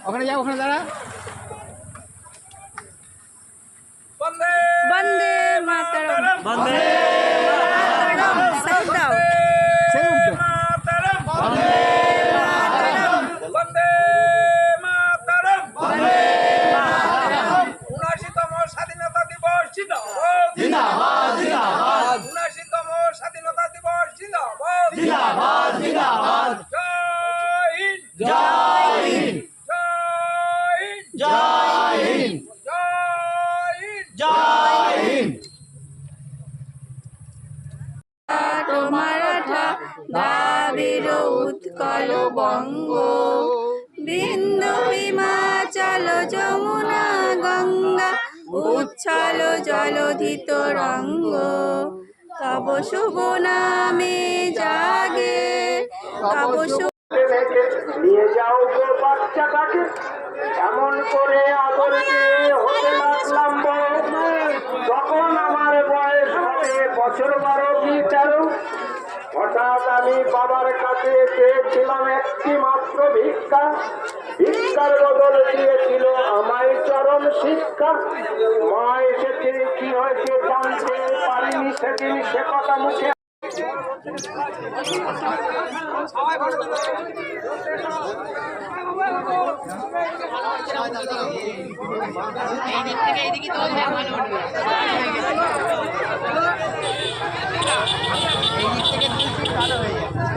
ওখানে যাও, ওখানে দাঁড়া। বন্দে মাতরম। বন্দে মাতরম। সাউন্ড দাও। সেলুট দাও। বন্দে মাতরম। বন্দে মাতরম। বন্দে মাতরম। ৭৯তম স্বাধীনতা দিবস জিন্দাবাদ জিন্দাবাদ জিন্দাবাদ ৭৯তম স্বাধীনতা দিবস জিন্দাবাদ জিন্দাবাদ জিন্দাবাদ জয় হিন্দ জয় হিন্দ জয় জয় হিন্দ হিন্দ জয় হিন্দ জয় হিন্দ। মারাঠা দ্রাবিড় উৎকল বঙ্গ বিন্দু হিমাচল যমুনা গঙ্গা উচ্ছল জলধি তরঙ্গ তব শুভ নামে জাগে তব শুভ। নিয়ে যাও গো বাচ্চাটাকে এমন করে আদর দিয়ে হতে লাগলাম বড় যখন আমার বয়স হবে বছর 12 কি 13 হঠাৎ আমি বাবার কাছে চেয়েছিলাম একটি মাত্র ভিক্ষা ভিক্ষার বদলে দিয়েছিল আমায় চরম শিক্ষা মা এসেছে কি হয়েছে জানতে পারিনি সেদিন সে কথা মুখে এইদিকে তোলে ভালো উঠবে। এই দিক থেকে তুলছি ভালো হয়ে যাবে।